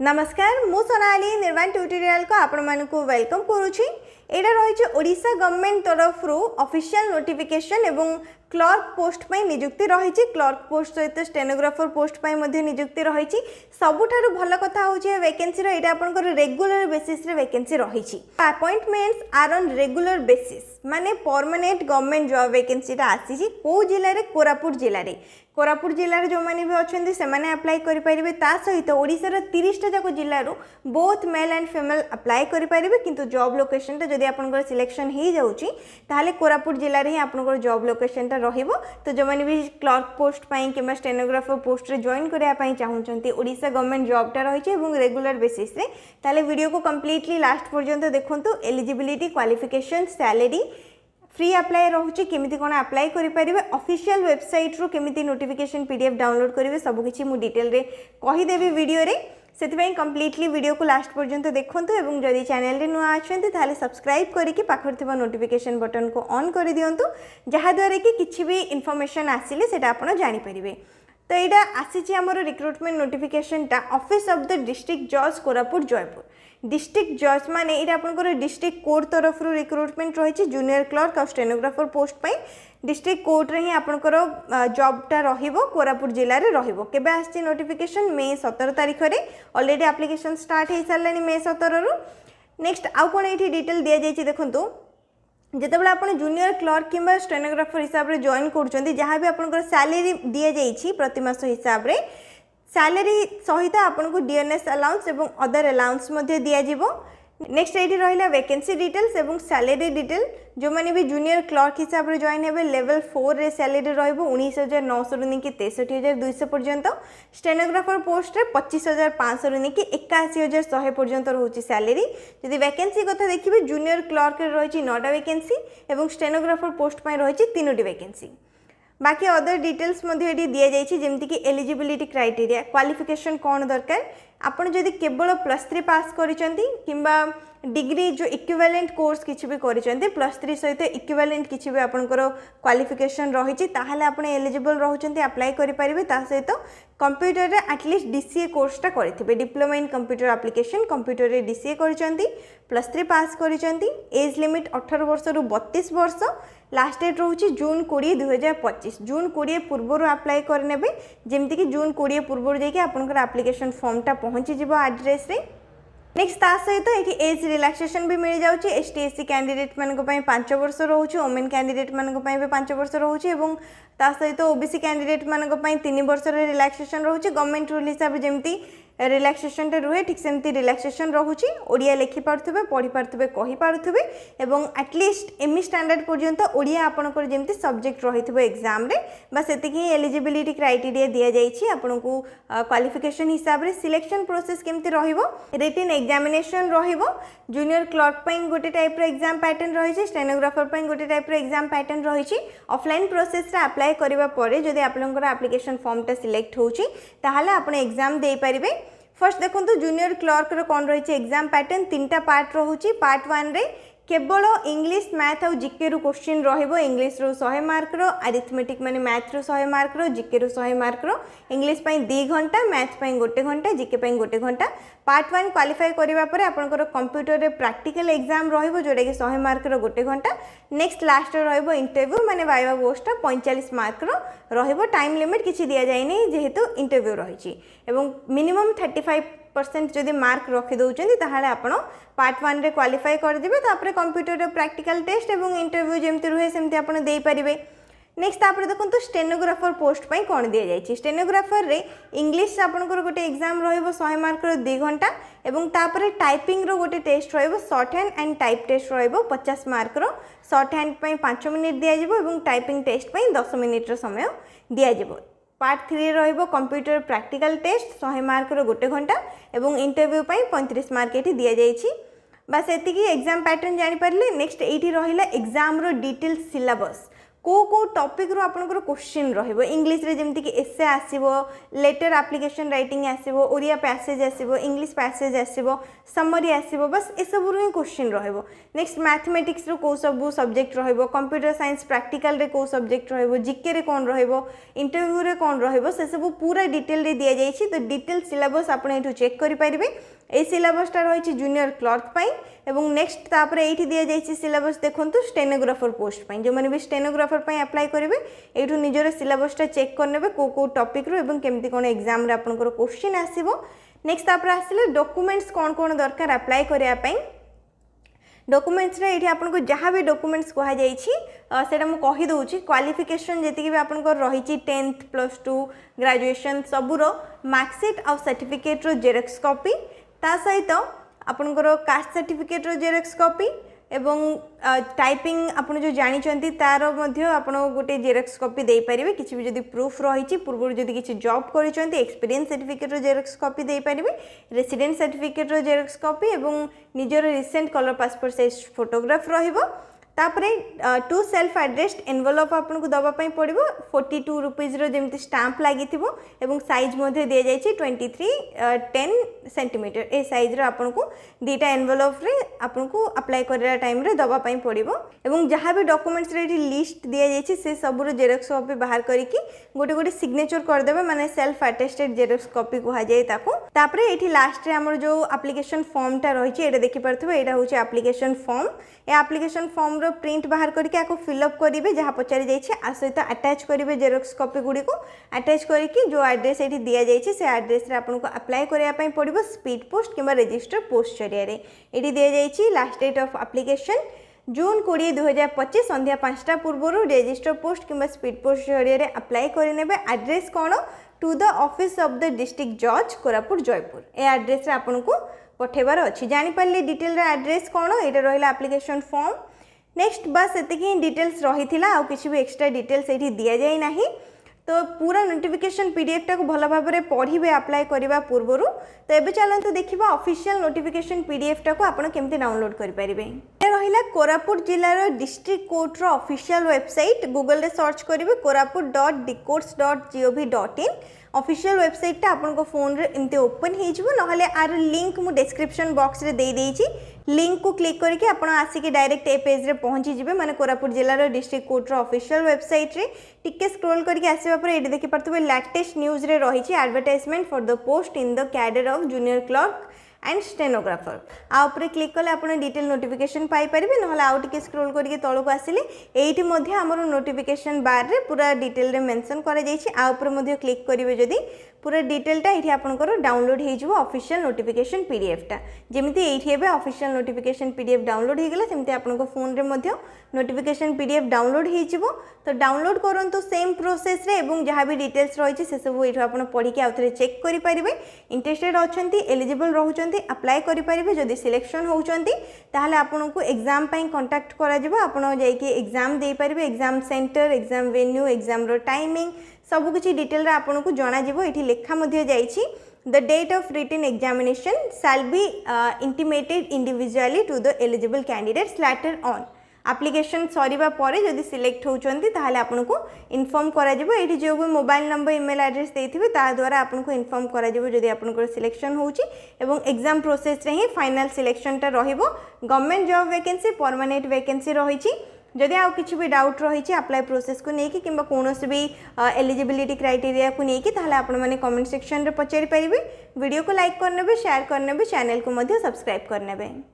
नमस्कार मु सोनाली निर्वाण ट्यूटोरियल को आपण मानकु वेलकम करूची। एटा रही ओडिशा गवर्नमेंट तरफ ऑफिशियल नोटिफिकेशन एवं क्लर्क पोस्ट पे निजुक्ति रही। क्लर्क पोस्ट सहित स्टेनोग्राफर पोस्ट पे निजुक्ति रही। सबुठारु भल कथा होची वैकेंसी रो एटा आपनकर रेगुलर बेसिस रे वैकेंसी रही। Appointments are on regular basis माने परमानेंट गवर्नमेंट जॉब वैकेंसी टा आसी को जिल्ला रे कोरापुट जिल्ला रे कोरापुट जिले में जो मैंने भी अच्छा से मैंने अप्लाई करेंगे। सहित ओडिशार 30टा जाक जिलूर both male and female apply करेंगे किंतु जॉब लोकेशन जदि आपंकर सिलेक्शन हो जाऊँगी ताहले कोरापुट जिले में ही आपंकर जॉब लोकेशन रहिबो। तो जो मैंने भी क्लर्क पोस्ट पाई कि स्टेनोग्राफर पोस्ट रे जॉइन करने चाहूँगी ओडिशा गवर्नमेंट जॉबटा रही रेगुलर बेसिस रे ताहले वीडियो को कंप्लीटली लास्ट पर्यंत देखंतु। Eligibility qualification salary free apply रोचे केमिति कोन अप्लाई करि परिबे ऑफिशियल वेबसाइट रो केमिति नोटिफिकेशन पीडीएफ डाउनलोड करिवे सब किछि मु डिटेल रे कहि देबी वीडियो रे। सेति कंप्लीटली वीडियो को लास्ट पर्यंत देखंतु एवं जदि चैनल रे नुआ अछंती ताले सब्सक्राइब करिकि पाखर थिबा नोटिफिकेशन बटन को ऑन करि दियंतु जहा द्वारा कि किछि भी इन्फॉर्मेशन आसिले सेटा आपण जानि परिबे। तो एटा आसीछि हमर रिक्रुटमेंट नोटिफिकेशन टा ऑफिस ऑफ द डिस्ट्रिक्ट जज कोरापुट जयपुर। डिस्ट्रिक्ट जज माने ये आपंकर डिस्ट्रिक्ट कोर्ट तरफ रिक्रुटमेंट रही। जूनियर क्लर्क और स्टेनोग्राफर पोस्ट पे डिस्ट्रिक्ट कोर्ट रे ही आपंकर जॉबटा रहिबो कोरापुट जिले में रहिबो। केबे आछि नोटिफिकेशन मे 17 तारिख रे ऑलरेडी एप्लिकेशन स्टार्ट हो सारे मे 17 रु। नेक्स्ट आउ कोन एठी डिटेल दिया जाइछि देखंतु। जितेबाला आप जूनियर क्लर्क कि स्टेनोग्राफर हिसाब से जॉइन कर जहाँ भी आपंकर सैलरी दि जाइछि प्रति मास हिसाब से सैलरी सहित आपको डीएनएस अलाउंस एवं अदर अलाउंस दिज्व। नेक्स्ट ये रहा वैकेंसी डिटेल्स एवं सैलरी डिटेल। जो मैंने भी जूनियर क्लर्क हिसाब से जॉइन हे लेवल 4 रे सैलरी रहिबो 19,900 रु कि 63,200 पर्यंत। स्टेनोग्राफर पोस्ट रे 25,500 रु कि 81,100 पर्यंत रोची सैलरी। जदि वैकेंसी कथा देखिए जूनियर क्लर्क रही 9टा वैकेंसी एवं स्टेनोग्राफर पोस्ट पर रही 3टी वैकेंसी। बाकी अदर डिटेल्स दि जाइए जमती कि एलिजिबिलिटी क्राइटेरिया क्वालिफिकेशन कौन दरकार। आपड़ जदि केवल +3 पास किंबा डिग्री जो इक्विवेलेंट कोर्स किसी भी करिसेंती +3 सहित इक्विवेलेंट किसी भी आपनकर क्वालिफिकेशन रही ताहले आपण एलिजिबल रहउचंती अप्लाई करि परिबे। ता सहित कंप्यूटर रे एटलीस्ट डीसीए कोर्सटा करिथिबे diploma in computer application computer रे डीसीए करिसेंती +3 पास करिसेंती। एज लिमिट 18 वर्ष रु 32 वर्ष। लास्ट डेट रोचे जून 20, 2025 जून 20 पूर्वर अप्लाई करने जमती कि जून 20 पूर्वर जाकि आपनकर एप्लिकेशन फॉर्मटा पहुँची जीव एड्रेस रे। नेक्स्ट ता सहित ये एज रिलैक्सेशन भी मिल जाऊँगी। एसटी एससी कैंडिडेट मान 5 वर्ष रोचे वोमेन कैंडिडेट मान 5 वर्ष रोचे और ता सहित ओबीसी कैंडिडेट मान 3 वर्ष रिलैक्सेशन रोचे। गवर्नमेंट रूल हिसाब से जमती रिलैक्सेशन रुहे ठीक सेमती रिलैक्सेशन रोचे। ओडिया लिखि पारुथिबे पढ़ी पारुथिबे कहि पारुथिबे एवं एटलीस्ट एमई स्टैंडर्ड पर्यंत ओडिया आपनकर जेमती सब्जेक्ट रहिथिबो एग्जाम रे बस एतिकी एलिजिबिलिटी क्राइटेरिया दिया जाइछि। आपनकु क्वालिफिकेशन हिसाब रे सिलेक्शन प्रोसेस केमती रहिबो रिटन एग्जामिनेशन रहिबो। जूनियर क्लर्क पई गोटे टाइप रो एग्जाम पैटर्न रहिछि स्टेनोग्राफर पई गोटे टाइप रो एग्जाम पैटर्न रहिछि। ऑफलाइन प्रोसेस रे अप्लाई करबा परे जदि आपनकर एप्लिकेशन फॉर्मटा सिलेक्ट होछि ताहाले आपण एग्जाम देई परिबे। फर्स्ट देखो जूनियर क्लर्क रो कौन रही एग्जाम पैटर्न 3टा पार्ट रोचे। पार्ट 1 रे केवल इंग्लिश मैथ और जीके रू क्वेश्चन रहिबो। इंग्लिश रो 100 मार्क रो अरिथमेटिक माने मैथ रो 100 मार्क रो जीके रो 100 मार्क रो। इंग्लिश पई 2 घंटा मैथ पई 1 घंटा जीके पई 1 घंटा। पार्ट 1 क्वालिफाई करबा परे आपनकर कंप्यूटर रे प्रैक्टिकल एग्जाम रहिबो जोटा कि 100 मार्क रो 1 घंटा। नेक्स्ट लास्ट रहिबो इंटरव्यू माने वाइवा पोस्ट 45 मार्क रो रहिबो। टाइम लिमिट किछि दिया जाय नै जेहेतु इंटरव्यू रहिछि एवं मिनिमम 35% जदि मार्क रखि दउचंदी ताहाले आपण पार्ट 1 रे क्वालिफाई कर दिबे। तापर कंप्यूटर रे प्रैक्टिकल टेस्ट एवं इंटरव्यू जेमती रुहे सेमती आपण देई परिबे। नेक्स्ट तापर देखंतु स्टेनोग्राफर पोस्ट पई कोन दिया जायछि। स्टेनोग्राफर रे इंग्लिश आपनकर गोटे एग्जाम रहिबो 100 मार्क रो 2 घंटा एवं तापर टाइपिंग रो गोटे टेस्ट रहिबो shorthand and type test रहिबो 50 मार्क रो। शॉर्ट हैंड पई 5 मिनिट दिया जिवो एवं टाइपिंग टेस्ट पई 10 मिनिट रो समय दिया जिवो। पार्ट 3 रहिबो कंप्यूटर प्रैक्टिकल टेस्ट 100 मार्क रो 1 घंटा एवं इंटरव्यू पई 35 मार्क एठी दिया जायछि। बस एतिकी एग्जाम पैटर्न जानि परले। नेक्स्ट एठी रहिला एग्जाम रो डिटेल सिलेबस को टॉपिक रो आपनकर क्वेश्चन रहइबो इंग्लिश रे जेमति कि एसे आसीबो लेटर एप्लिकेशन राइटिंग आसीबो ओडिया पैसेज आसीबो इंग्लिश पैसेज आसीबो समरी आसीबो बस ए सब रो क्वेश्चन रहइबो नेक्स्ट मैथमेटिक्स रो को सब सब्जेक्ट रहइबो कंप्यूटर साइंस प्रैक्टिकल रे को सब्जेक्ट रहइबो जीके रे कोन रहइबो इंटरव्यू रे कोन रहइबो से सब पूरा डिटेल रे दिया जाइछि तो डिटेल सिलेबस आपण एठु चेक करि परिबे ए सिलेबसटा रही जूनियर क्लर्क पाई एवं नेक्स्ट तापर एठी दिया जाइछि सिलेबस देखंतु स्टेनोग्राफर पोस्ट पाई जो माने भी स्टेनोग्राफर पाई अप्लाई करिवे एठु निजर सिलेबसटा चेक करनेबे को टॉपिक रो एवं केमति कोन एग्जाम रे आपनकर क्वेश्चन आसीबो नेक्स्ट तापर आसिले डॉक्यूमेंट्स कोन दरकार अप्लाई करिया पाई डॉक्यूमेंट्स रे एठी आपनको जहाँ भी डॉक्यूमेंट्स कहा जाइछि सेटा मु कहि दउछि क्वालिफिकेशन जेति भी आपनको रहिछि 10th +2 ग्रेजुएशन सबुरो मार्कशीट आ सर्टिफिकेट रो जेरॉक्स कॉपी ता सहित आपनकर कास्ट सर्टिफिकेट रो जेरॉक्स कॉपी एवं टाइपिंग आपन जो जानि चंती तारो मध्य आपन गोटे जेरॉक्स कॉपी दे परिबे किछि भी जदी प्रूफ रहिछि पूर्व जदी किछि जॉब करि चंती एक्सपीरियंस सर्टिफिकेट रो जेरॉक्स कॉपी दे परिबे रेसिडेंट सर्टिफिकेट रो जेरॉक्स कॉपी एवं निजर recent colour passport size photograph रहिबो तापरे 2 सेल्फ एड्रेस्ड एनवेलप आपन को दबा पई पड़िबो 42 रुपीस रो जेमति स्टैंप लागिथिबो एवं साइज मध्ये दिया जाइछि 10 सेंटीमीटर ए साइज रो आपन को दीटा एनवेलप रे आपन को अप्लाई करला टाइम रे दबा पई पड़िबो एवं जहाँ भी डॉक्यूमेंट्स रे लिस्ट दिया जाइछि से सब रो जेरॉक्स कॉपी बाहर करिकि गोटे गोटे सिग्नेचर कर देबे माने सेल्फ अटेस्टेड जेरॉक्स कॉपी को जाय ताको तापरे एठी लास्ट रे हमर जो एप्लीकेशन फॉर्म टा रहिछि एटा देखि परथबो एटा होछि एप्लीकेशन फॉर्म ए एप्लीकेशन फॉर्म रो प्रिंट बाहर करके आपको फिलअप करेंगे जहाँ पचारि जाइए आ सहित अटैच करेंगे जेरॉक्स कॉपी गुड़ी को अटैच करके जो एड्रेस ये दि जाइए से एड्रेस रे आपको अप्लाई करने पड़ो स्पीड पोस्ट किंवा रजिस्टर पोस्ट जरिया ये दि जाइए last date of application June 20 2025 संध्या 5टा पूर्व रजिस्टर पोस्ट किंवा स्पीड पोस्ट जरिया अप्लाई करेंगे एड्रेस कौन to the office of the district जज कोरापुट जयपुर ए एड्रेस आपको पठेबार अच्छी जानीपारे डिटेल एड्रेस कौन ये रहा एप्लीकेशन फॉर्म नेक्स्ट बस एतिकी डिटेल्स रही आ किसी भी एक्स्ट्रा डिटेल्स ये दि जाए ना तो पूरा नोटिफिकेशन पीडीएफ टा को भल भाव में पढ़े अप्लाई करने पूर्व तो ये चलते देखा ऑफिशियल नोटिफिकेशन पीडीएफ टा को आपड़ केमती डाउनलोड करेंगे रहा कोरापुट जिलार डिस्ट्रिक्ट कोर्ट रो ऑफिशियल वेबसाइट गूगल रे सर्च करेंगे koraput.dicourts.gov.in ऑफिशियल वेबसाइट टा आपन को फोन रे एमते ओपन हो ना आर लिंक मु डिस्क्रिप्शन बॉक्स रे दे देइछि लिंक को क्लिक करके आपन आसिके डायरेक्ट ए पेज रे पहुंची जिवे माने कोरापुट जिल्लार डिस्ट्रिक्ट कोर्ट रो ऑफिशियल वेबसाइट रे टिके स्क्रॉल करके आसीबा पर एडी देखि परतबे लेटेस्ट न्यूज रे रहिछि advertisement for the post in the cadre of junior clerk and stenographer आ ऊपर क्लिक कले आपन डिटेल नोटिफिकेशन पाई परिबे नहले आउ टिके स्क्रॉल करके तळको आसिले एठी मध्ये हमर नोटिफिकेशन बार रे पूरा डिटेल रे मेंशन करा जायछि आ ऊपर मध्ये क्लिक करिवे जदी पूरा डिटेलटा ये आपंकर डाउनलोड हो ऑफिशियल नोटिफिकेशन पीडीएफटा जमी ये ऑफिशियल नोटिफिकेशन पीडीएफ डाउनलोड होगला सेमती आपन फोन रे नोटिफिकेशन पीडीएफ डाउनलोड हो तो डाउनलोड करूँ सेम प्रोसेस रे एवं जहाँ भी डिटेल्स रही से सब ये आप पढ़ी आउ थे चेक करेंगे इंटरेस्टेड अच्छा एलिजिबल रोचे अप्लाई करेंगे जदि सिलेक्शन होती आपन को एग्जाम कंटाक्ट कर एग्जाम दे पारे exam centre exam venue exam रो टाइमिंग सब किसी डिटेल आपन को जाना ये लेखा जाइए the date of written examination shall be intimated individually to the eligible candidates letter on application सरीबा परे जदि सिलेक्ट होचंती ताहले आपन को इन्फॉर्म करा जिवो एठी जो भी मोबाइल नंबर ईमेल एड्रेस देथिबे ता द्वारा आपन को इन्फॉर्म करा जिवो जदि आपन को सिलेक्शन होची एवं एग्जाम प्रोसेस रे ही फाइनल सिलेक्शन ता रहिबो government job vacancy permanent vacancy रहिची जदि आउ किछि भी डाउट रही अप्लाई प्रोसेस को लेकिन किंबा कोनोसी भी एलिजिबिलिटी क्राइटेरिया को लेकिन ताहले आपण माने कमेंट सेक्शन रे पचारि परिबे वीडियो को लाइक करनेबे शेयर करनेबे चैनल को मध्य सब्सक्राइब करनेबे।